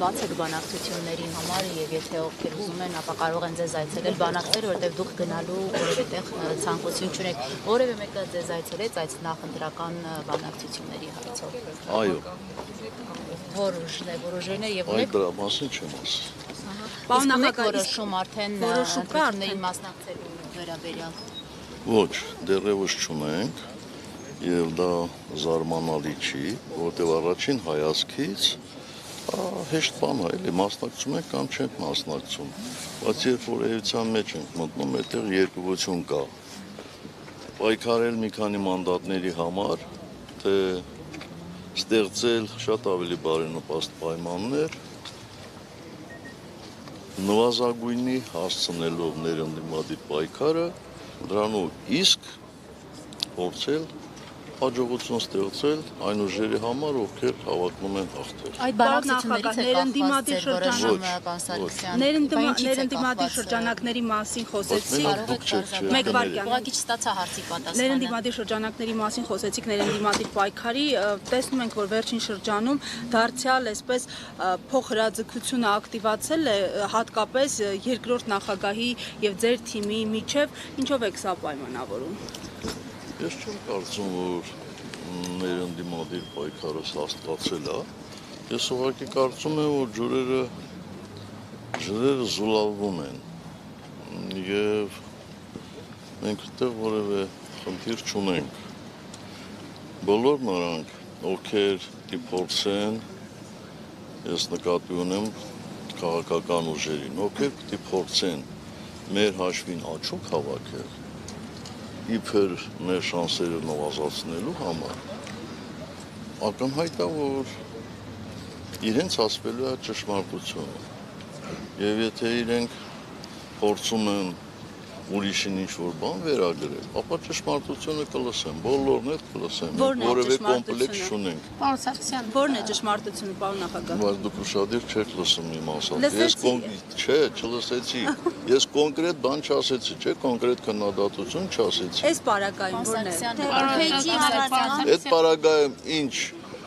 Բաց եք բանակցությունների համար եւ եթե ովքեր ուզում են, ապա կարող են ձեզ այցելել բանակցել, որտեղ դուք գնալու որևէ տեղ ցանկություն չունեք։ Որևէ մեկը ձեզ այցելեց այդ նախընտրական բանակցությունների հարցով։ Այո։ Որոշներ եւ Այդ դրա մասին չեմ ասում։ Պարոն նախագահ, որոշում արդեն ընտրություններին մասնակցելու վերաբերյալ։ Ոչ, դեռևս չունենք եւ դա զարմանալի չի, որտեղ առաջին հայացքից հեշտ բան է, էլի մասնակցում ենք կամ չենք մասնակցում, բայց երբ որ էության մեջ ենք մտնում, այդտեղ երկվություն կա։ Պայքարել մի քանի մանդատների համար, թե ստեղծել շատ ավելի բարենպաստ պայմաններ, նվազագույնի հասցնելով ներընդդիմադիր պայքարը, դրանով իսկ փորձել հաջողություն ստեղծել այն ուժերի համար, ովքեր հավակնում են հաղթել։ Այդ բանակցություններից է կախված ձեր որոշումը, պարոն Սարգսյան։ Ներընդդիմադիր շրջանակների մասին խոսեցիք։ Մեկ վայրկյան։ Ուղղակի չստացա հարցի պատասխանը։ Ներընդդիմադիր շրջանակների մասին խոսեցիք, ներընդդիմադիր պայքարի, տեսնում ենք, որ վերջին շրջանում դարձյալ այսպես փոխհրաձգությունը ակտիվացել է հատկապես երկրորդ նախագահի եւ ձեր թիմի միջև, ինչով եք սա պայմանավորում։ Ես չեմ կարծում, որ ներընդդիմադիր պայքարը հաստատացել է։ Ես ուղղակի կարծում եմ, որ ջրերը զուլալվում են եւ մենք այդտեղ որևէ խնդիր չունենք։ Բոլոր նրանք, ովքեր կփորձեն, ես նկատի ունեմ քաղաքական ուժերին, ովքեր կփորձեն մեր հաշվին աչուկ հավաքել, իբր մեր շանսերը նվազացնելու համար, ակնհայտ է, որ իրենց հասվելու է ճշմարտությունը։ Եվ եթե իրենք փորձում են ուրիշին ինչ-որ բան վերագրել, ապա ճշմարտությունը կլսեն, բոլորն էլ կլսեն, որևէ կոմպլեքս չունենք։ Պարոն Սարգսյան, ո՞րն է ճշմարտությունը, պարոն նախագահ։ Բայց դուք ուշադիր չեք լսում իմ ասածը։ Չէ, չլսեցի։ Ես կոնկրետ բան չասեցի, չէ, կոնկրետ քննադատություն չասեցի։ Այս պարագայում ո՞րն է։ Այդ պարագայում ինչ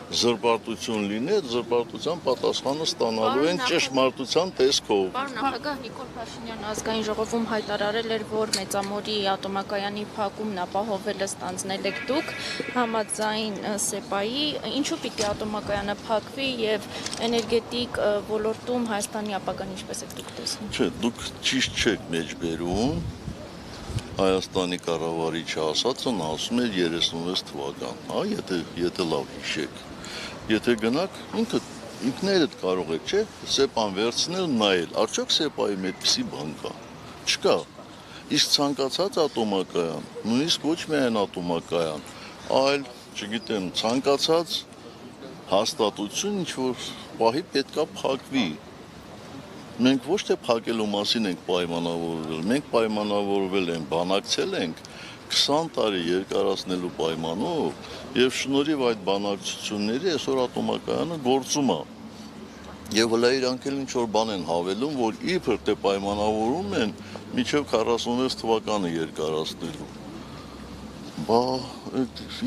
զրպարտություն լինի, այդ զրպարտության պատասխանը ստանալու են ճշմարտության տեսքով։ Պարոն նախագահ Նիկոլ Փաշինյանը ազգային ժողովում հայտարարել էր, որ Մեծամորի ատոմակայանի փակումն ապահովելը ստանձնել եք դուք համաձայն ՍԵՊԱ-ի, ինչու պիտի ատոմակայանը փակվի եւ էներգետիկ ոլորտում Հայաստանի ապագան ինչպես եք դուք տեսնում։ Չէ, դուք ճիշտ չեք մեջբերում։ Հայաստանի կառավարիչը ասածն ասում էր 36 թվական, հա, եթե լավ հիշեք։ Եթե գնաք, ինքներդ կարող եք, չէ, ՍԵՊԱ-ն վերցնել, նայել, արդյոք ՍԵՊԱ-ի այդպիսի բան կա։ Չկա։ Իսկ ցանկացած ատոմակայան, նույնիսկ ոչ միայն ատոմակայան, այլ, չգիտեմ, ցանկացած հաստատություն ինչ-որ պահի պետքա փակվի։ Մենք ոչ թե փակելու մասին ենք պայմանավորվել, մենք պայմանավորվել ենք, բանակցել ենք 20 տարի երկարացնելու պայմանով եւ շնորհիվ այդ բանակցությունների այսօր ատոմակայանը գործում է։ Եվ հələ իրանք էլ ինչ-որ բան են հավելում, որ իբր թե պայմանավորում են մինչև 46 թվականը երկարացնելու։ Բա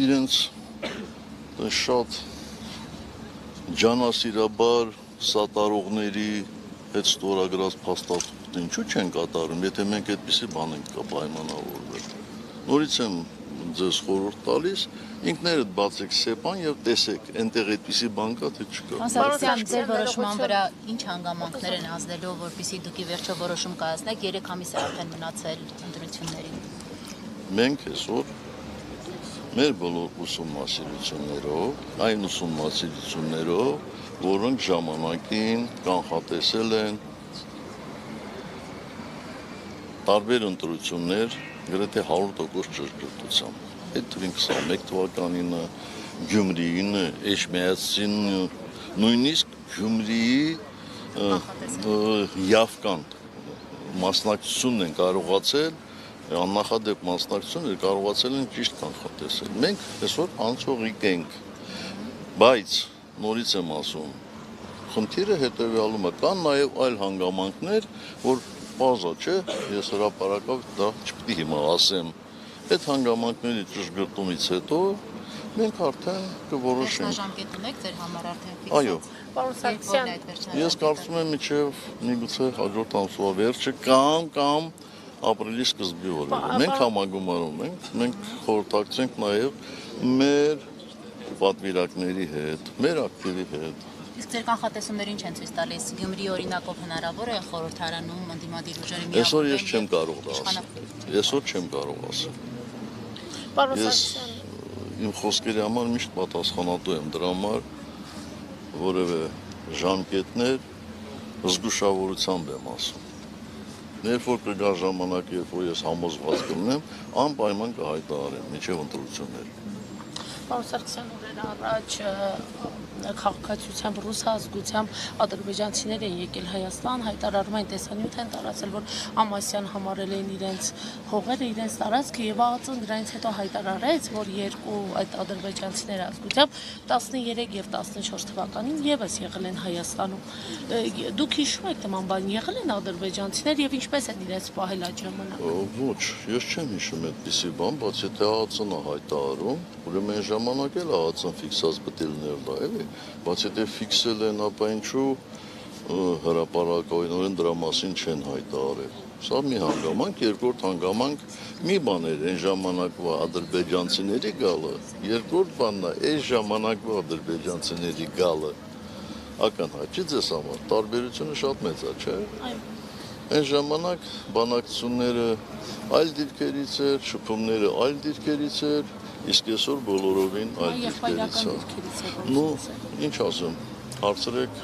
իրենց շատ ջանասիրաբար սատարողների այդ ստորագրած փաստաթուղթը ինչու չեն կատարում, եթե մենք այդպիսի բան ենք պայմանավորվել։ Նորից եմ ձեզ խորհուրդ տալիս, ինքներդ բացեք ՍԵՊԱ-ն եւ տեսեք, այնտեղ այդպիսի բան կա թե չկա։ Սարգսյան, ձեր որոշման վրա ինչ հանգամանքներ են ազդելու, որպեսզի դուք ի վերջո որոշում կայացնեք, 3 ամիս է արդեն մնացել ընտրություններին։ Մենք այսօր մեր բոլոր ուսումնասիրություններով, այն ուսումնասիրություններով, որոնք ժամանակին կանխատեսել են տարբեր ընտրություններ գրեթե 100% ճշգրտությամբ։ Այդ թվին 21 թվականինը, Գյումրիինը, Էջմիածինը, նույնիսկ Գյումրիի Յավկան մասնակցությունն են կարողացել, աննախադեպ մասնակցություն կարողացել են ճիշտ կանխատեսել։ Մենք այսօր անցողիկ ենք, բայց նորից եմ ասում, խնդիրը հետևյալում է, կան նաև այլ հանգամանքներ, որ բազա չէ, ես հրապարակով դա չպետք է հիմա ասեմ, Այդ հանգամանքների ճշգրտումից հետո մենք արդեն կորոշենք։ Տեսնաժամկետ ունեք ձեր համար արդեն Այո, Պարոն Սարգսյան, ես կարծում եմ մինչև միգուցե հաջորդ ամսվա վերջը կամ ապրիլի սկզբի օրերը։ Մենք համագումարում ենք, մենք խորհրդակցենք նաև մեր պատվիրակների հետ, մեր ակտիվի հետ։ Իսկ ձեր կանխատեսումներին չեն ցույց տալիս Գյումրի օրինակով հնարավոր է խորհրդարանում ընդդիմադիր ուժերը Այսօր ես միավորվեն չեմ եւ կարող դա ասել։ Այսօր չեմ կարող ասել։ Պարոն Ես Սարգսյան, իմ խոսքերի համար միշտ պատասխանատու եմ դրա համար, որևէ ժամկետներ զգուշավորությամբ եմ ասում։ Երբ որ կգա ժամանակ, երբ որ ես համոզված կլինեմ, անպայման կհայտարարեմ մինչև ընտրությունները։ Պարոն Սարգսյան, օրեր առաջ քաղաքացիությամբ ռուս ազգությամբ ադրբեջանցիներ են եկել Հայաստան, հայտարարում են տեսանյութ են տարածել, որ Ամասյան համարել էին իրենց հողերը, իրենց տարածքը եւ ԱԱԾ-ն դրանից հետո հայտարարեց, որ երկու այդ ադրբեջանցիներ ազգությամբ 13 եւ 14 թվականին եւս եղել են Հայաստանում։ Դուք հիշում եք նման բան, եղել են ադրբեջանցիներ եւ ինչպես են իրենց պահել այդ ժամանակ։ Ոչ, ես չեմ հիշում այդպիսի բան, բայց եթե ԱԱԾ-ն է հայտարարում, ուրեմն այն ժամանակ էլ ԱԱԾ-ն ֆիքսած պետք է լիներ դա, էլի, բայց եթե ֆիքսել են, ապա ինչու հրապարակայնորեն դրա մասին չեն հայտարարել։ Սա մի հանգամանք, երկրորդ հանգամանք մի բան էր այն ժամանակվա ադրբեջանցիների գալը, երկրորդ բանն է այս ժամանակվա ադրբեջանցիների գալը։ Ականհայտ չի ձեզ համար, տարբերությունը շատ մեծ է, չէ՞։ Այո։ Այն ժամանակ բանակցությունները այլ դիրքերից էր, շփումները այլ դիրքերից էր, իսկ այսօր բոլորովին այլ դիրքերից է։ Ну, ինչ ասեմ, հարցրեք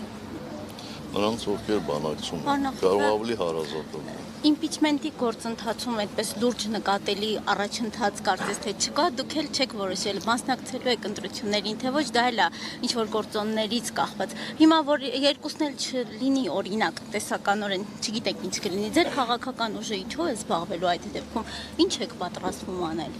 նրանց, ովքեր բանակցում են, կարող ավելի հարազատ լինեն։ Իմպիչմենտի գործընթացում այդպես լուրջ նկատելի առաջընթաց կարծես թե չկա, դուք էլ չեք որոշել մասնակցելու եք ընտրություններին, թե ոչ, դա էլ է ինչ որ գործոններից կախված։ Հիմա որ երկուսն էլ չլինի օրինակ տեսականորեն, չգիտեք ինչ կլինի, ձեր քաղաքական ուժը ինչու է զբաղվելու այդ դեպքում, ինչ եք պատրաստվում անել։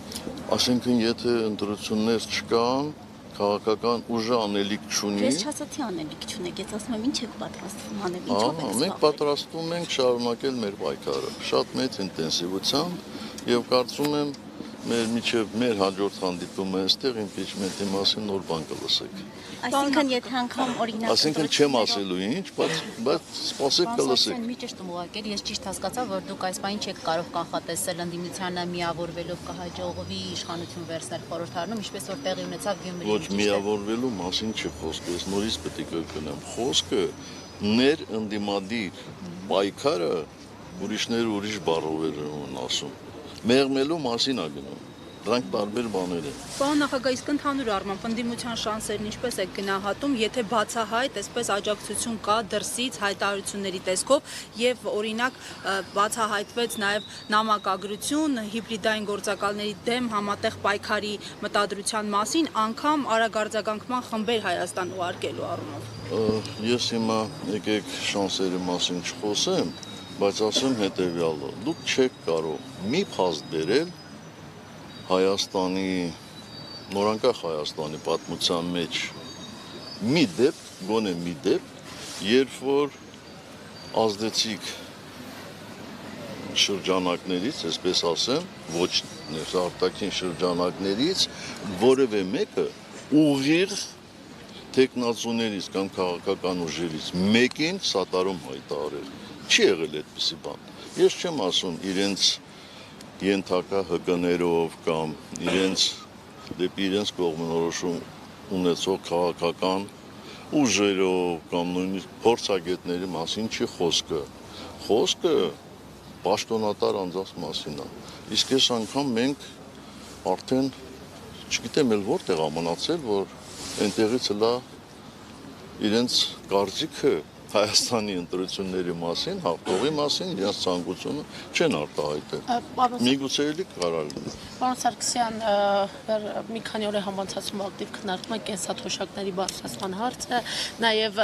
Այսինքն, եթե ընտրություններ չկան, քաղաքական ուժը անելիք չունի։ Ես չասացի անելիք չունեք, ես ասում եմ ինչ եք պատրաստվում անել, ինչով եք Մենք զբաղվել։ պատրաստվում ենք շարունակել մեր պայքարը շատ մեծ ինտենսիվությամբ եւ կարծում եմ մեր հաջորդ հանդիպումը այստեղ իմպիչմենտի մասին նոր բան կլսեք։ Այսինքն եթե անգամ օրինակ Այսինքն չեմ ասելու ինչ, բայց սպասեք կլսեք։ Մի ճիշտ ուղղակի ես ճիշտ հասկացա, որ դուք այս բանը չեք կարող կանխատեսել ընդդիմությանը միավորվելով կհաջողվի իշխանություն վերցնել խորհրդարանում, ինչպես որ տեղի ունեցավ Գյումրիում։ Ոչ միավորվելու մասին չի խոսքը, ես նորից պետք է կրկնեմ։ Խոսքը ներ ընդդիմադիր պայքարը ուրիշներ ուրիշ բառով են ասում։ Մեղմելու մասին է գնում։ Դրանք տարբեր բաներ են։ Պարոն նախագահ, իսկ ընդհանուր առմամբ ընդդիմության շանսերն ինչպես եք գնահատում, եթե բացահայտ այսպես աջակցություն կա դրսից հայտարարությունների տեսքով եւ օրինակ բացահայտվեց նաեւ նամակագրություն հիբրիդային գործակալների դեմ համատեղ պայքարի մտադրության մասին, անգամ արագարձագանքման խմբեր Հայաստան ուղարկելու առումով։ Ես հիմա եկեք շանսերի մասին չխոսեմ, բայց ասեմ հետեւյալը. դուք չեք կարող մի փաստ բերել Հայաստանի, նորանկախ Հայաստանի պատմության մեջ մի դեպք, գոնե մի դեպք, երբ որ ազդեցիկ շրջանակներից, այսպես ասեմ, ոչ արտաքին շրջանակներից, որևէ մեկը ուղիղ տեխնացուներից կամ քաղաքական ուժերից մեկին սատարում հայտարարել։ Չի եղել այդպիսի բան։ Ես չեմ ասում իրենց ենթակա հգներով կամ դեպի իրենց կողմնորոշում ունեցող քաղաքական ուժերով կամ նույնիսկ փորձագետների մասին չի խոսքը։ Խոսքը պաշտոնատար անձանց մասին է։ Իսկ այս անգամ մենք արդեն չգիտեմ էլ որտեղ է մնացել, որ այնտեղից լա իրենց կարծիքը Հայաստանի ընտրությունների մասին, հաղթողի մասին, իրենց ցանկությունը չեն արտահայտել։ Միգուցե էլի կարող լինի։ Պարոն Սարգսյան, մի քանի օր է համանցացում ակտիվ քննարկում է կենսաթոշակների բարձրացման հարցը, նաև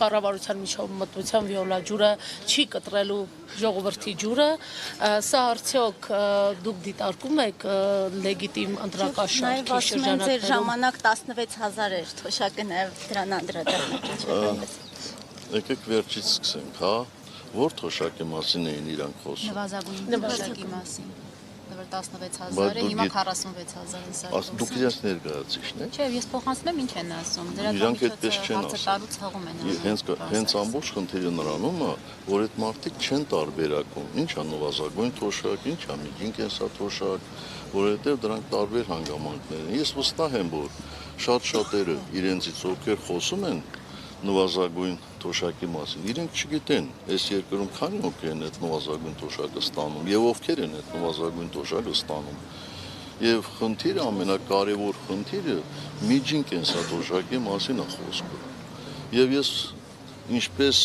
կառավարության միջամտության վիոլա ջուրը չի կտրելու ժողովրդի ջուրը, սա արդյոք դուք դիտարկում եք լեգիտիմ ընտրակաշառքի Նաև ասում են ձեր շրջանակներում։ ժամանակ 16000 էր թոշակը նաև դրան անդրադառնաճ։ Եկեք վերջից սկսենք, հա, որ թոշակի մասին էին իրանք խոսում։ Նվազագույն թոշակի մասին։ որ 16000 Բայց է, դուք հիմա գիտ- 46000 են սա։ Դուք իրենց ներկայացիչն եք։ Չէ, ես փոխանցում եմ ինչ են ասում։ Իրանք այդպես չեն հարցը ասում։ տալուց հղում են Հենց ամբողջ խնդիրը նրանում է, որ այդ մարդիկ չեն տարբերակում, ինչ է նվազագույն թոշակ, ինչ է միջին կենսաթոշակ, որովհետև դրանք տարբեր հանգամանքներ են։ Ես վստահ եմ, որ շատ-շատերը իրենցից ովքեր խոսում են նվազագույն թոշակի մասին, իրենք չգիտեն, այս երկրում քանի ովքեր են այդ նվազագույն թոշակը ստանում եւ ովքեր են այդ նվազագույն թոշակը ստանում։ Եվ խնդիրը, ամենակարևոր խնդիրը միջին կենսաթոշակի մասին է խոսքը։ Եվ ես ինչպես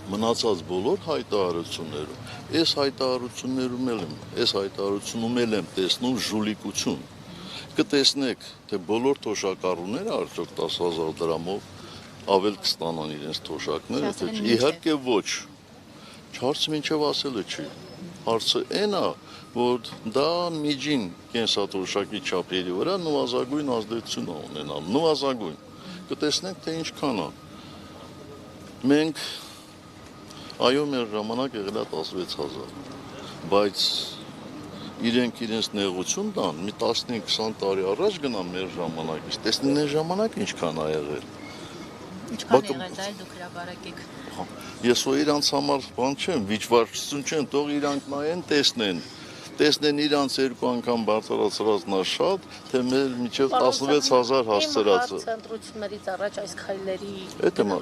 մնացած բոլոր հայտարարություններում, այս հայտարարությունում եմ տեսնում ժուլիկություն։ Կտեսնեք, թե բոլոր թոշակառուները արդյոք 10000 դրամով ավել կստանան իրենց թոշակները, թե չէ։ Իհարկե ոչ։ Հարցը մինչև ասելը չի։ Հարցը այն է, որ դա միջին կենսաթոշակի չափերի վրա նվազագույն ազդեցություն ունենալ, նվազագույն։ Կտեսնենք, թե ինչքան է։ Մենք այո, մեր ժամանակ եղել է 16000, բայց իրենք իրենց նեղություն տան, մի 15-20 տարի առաջ գնան մեր ժամանակից, տեսնեն այն ժամանակ ինչքան է եղել։ Ինչքան եղել դա էլ դուք հրապարակեք։ Ես ու իրանց համար բան չեմ, վիճվարություն չեմ, թող իրանք նայեն, տեսնեն իրանց երկու անգամ բարձրացրածն է շատ, թե մեր միջև 16000 հասցրածը։ Ցենտրություններից առաջ այս քայլերի Այդ եմ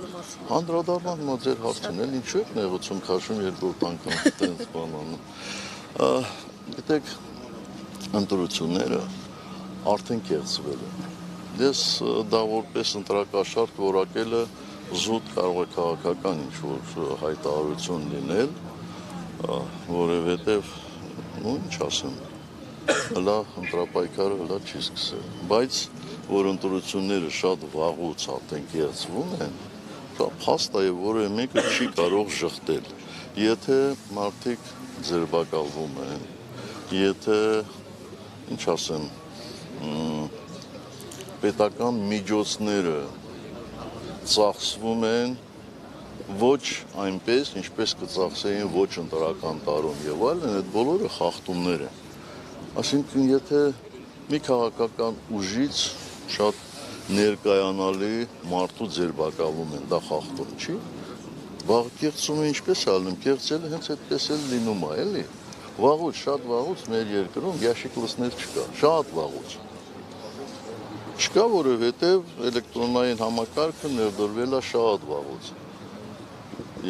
անդրադառնալ հիմա ձեր հարցին, էլ ինչու եք նեղություն քաշում երկրորդ անգամ տենց բան անում։ Գիտեք, ընտրությունները արդեն կեղծվել են։ Ես դա որպես ընտրակաշարք որակելը զուտ կարող է քաղաքական ինչ-որ հայտարարություն լինել, որովհետև, ինչ ասեմ, հլա ընտրապայքարը հլա չի սկսել, բայց որ ընտրությունները շատ վաղուց արդեն կեղծվում են, փաստ է եւ որևէ մեկը չի կարող ժխտել։ Եթե մարդիկ ձերբակալվում են, եթե, ինչ ասեմ, պետական միջոցները ծախսվում են ոչ այնպես, ինչպես կծախսեին ոչ ընտրական տարում եւ այլն, այդ բոլորը խախտումներ են։ Այսինքն, եթե մի քաղաքական ուժից շատ ներկայանալի մարդու ձերբակալում են, դա խախտում չի։ Վաղ կեղծումը ինչպես է ալնում, կեղծելը հենց այդպես էլ լինում է, էլի։ Վաղուց, շատ վաղուց մեր երկրում յաշիկ լսներ չկա, շատ վաղուց։ Չկա, որովհետև էլեկտրոնային համակարգը ներդրվել է շատ վաղուց։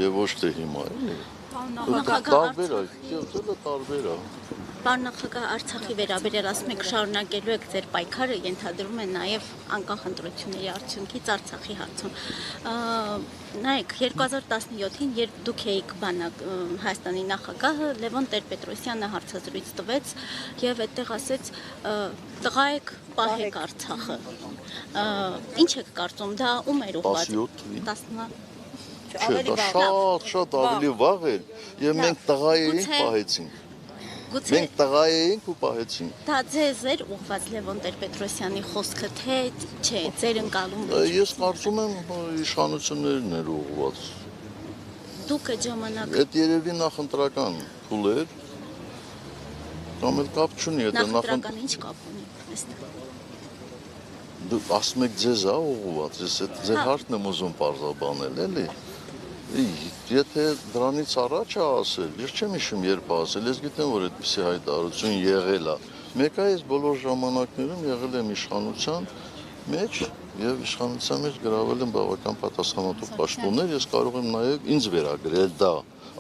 Եվ ոչ թե հիմա, էլի։ Տարբեր է, կեղծելը տարբեր է։ Պարոն նախագահ, Արցախի վերաբերյալ ասում եք շարունակելու եք ձեր պայքարը, ենթադրում են նաև անկախ ընտրությունների արդյունքից Արցախի հարցում։ Նայեք, 2017-ին, երբ դուք էիք Հայաստանի նախագահը, Լևոն Տեր-Պետրոսյանը հարցազրույց տվեց եւ այդտեղ ասեց տղա եք, պահեք Արցախը։ Ինչ եք կարծում, դա ում էր ուղղված։ 17 Չէ, դա շատ ավելի վաղ էր եւ մենք տղա էինք, պահեցինք։ Մենք տղա էինք ու պահեցինք։ Դա ձեզ էր ուղղված Լևոն Տեր-Պետրոսյանի խոսքը, թե չէ, ձեր ընկալումը։ Ես կարծում եմ իշխանություններն էր ուղղված։ Դուք այդ ժամանակ Այդ երևի նախընտրական փուլ էր։ Կամ էլ կապ չունի, եթե նախընտրական ինչ կապ ունի այստեղ։ Դուք ասում եք ձեզ է ուղղված, ես այդ ձեր հարցն եմ ուզում պարզաբանել, էլի։ Եթե դրանից առաջ է ասել, ես չեմ հիշում երբ ասել, ես գիտեմ, որ այդպիսի հայտարարություն եղել է։ Մեկ այս բոլոր ժամանակներում եղել եմ իշխանության մեջ եւ իշխանության մեջ գրավել եմ բավական պատասխանատու պաշտոններ, ես կարող եմ նաեւ ինձ վերագրել դա։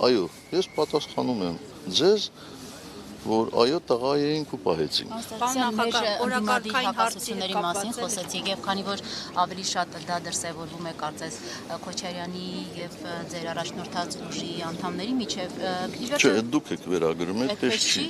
Այո, ես պատասխանում եմ ձեզ, որ այո տղա էինք ու պահեցինք։ Օրակարգային հարցերի մասին խոսեցիք եւ քանի որ ավելի շատ դա դրսեւորվում է կարծես Քոչարյանի եւ ձեր առաջնորդած ուժի անդամների միջեւ Չէ, դուք եք վերագրում եք, դες չի։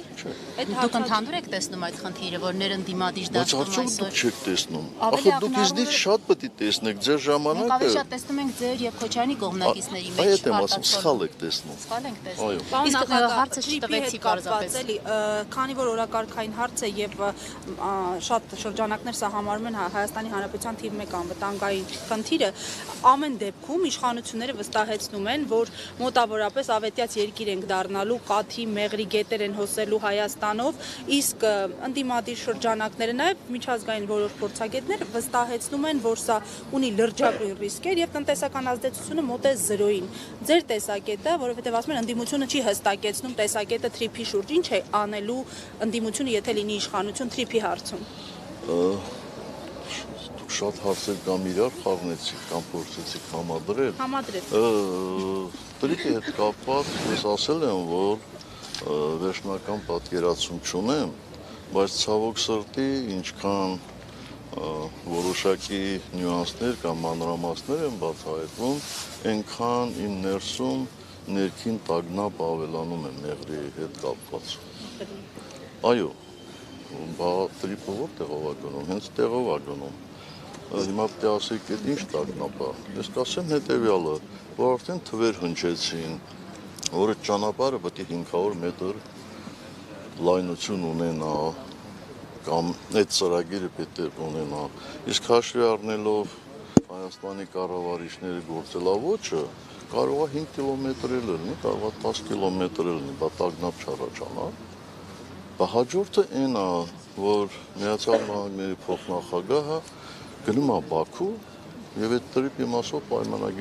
Դուք ընդհանուր եք տեսնում այդ խնդիրը, որ ներընդդիմադիր Բայց դաշտում արդյոք դուք չեք տեսնում։ Ախր Ավելի դուք իզնից շատ պետք է տեսնեք ձեր Մենք ժամանակը։ ավելի շատ տեսնում ենք ձեր եւ Քոչարյանի կողմնակիցների մեջ Այդ եմ ասում, սխալ եք տեսնում։ Սխալ ենք Այո։ տեսնում։ Իսկ հարցը չտվեցի պարզապես։ քանի որ օրակարգային հարց է եւ շատ շրջանակներ սա համարում են Հայաստանի Հանրապետության թիվ 1 անվտանգային խնդիրը, ամեն դեպքում իշխանությունները վստահեցնում են, որ մոտավորապես ավետյաց երկիր ենք դառնալու, կաթի, մեղրի գետեր են հոսելու Հայաստանով, իսկ ընդդիմադիր շրջանակները նաեւ միջազգային որոշ փորձագետներ վստահեցնում են, որ սա ունի լրջագույն ռիսկեր եւ տնտեսական ազդեցությունը մոտ է 0-ին։ Ձեր տեսակետը, որովհետեւ ասում են ընդդիմությունը չի հստակեցնում տեսակետը թրիփի շուրջ, ինչ է անելու ընդդիմությունը, եթե լինի իշխանություն թրիփի հարցում։ Դուք շատ հարցեր կամ իրար խառնեցիք, կամ փորձեցիք համադրել։ Համադրեց։ Տրիպի հետ կապված ես ասել եմ, որ վերջնական պատկերացում չունեմ, բայց ցավոք սրտի ինչքան որոշակի նյուանսներ կամ մանրամասներ են բացահայտվում, այնքան իմ ներսում ներքին տագնապ ավելանում է մեղրի հետ կապված։ Այո, բա տրիպը որտեղով է գնում, հենց տեղով է գնում։ Հիմա պետք է ասեք, այդ ինչ տագնապ է։ Ես կասեմ հետևյալը, որ արդեն թվեր հնչեցին, որ այդ ճանապարհը պետք է 500 մետր լայնություն ունենա, կամ այդ ծրագիրը պետք է ունենա, իսկ հաշվի առնելով Հայաստանի կառավարիչների գործելավոճը, կարող է 5 կիլոմետր էլ լինի, կարող է 10 կիլոմետր էլ լինի, բա տագնապ չառաջանա։ Բա հաջորդը այն է, որ Միացյալ Նահանգների փոխնախագահը գնում է Բաքու եւ այդ տրիպի մասով պայմանագիր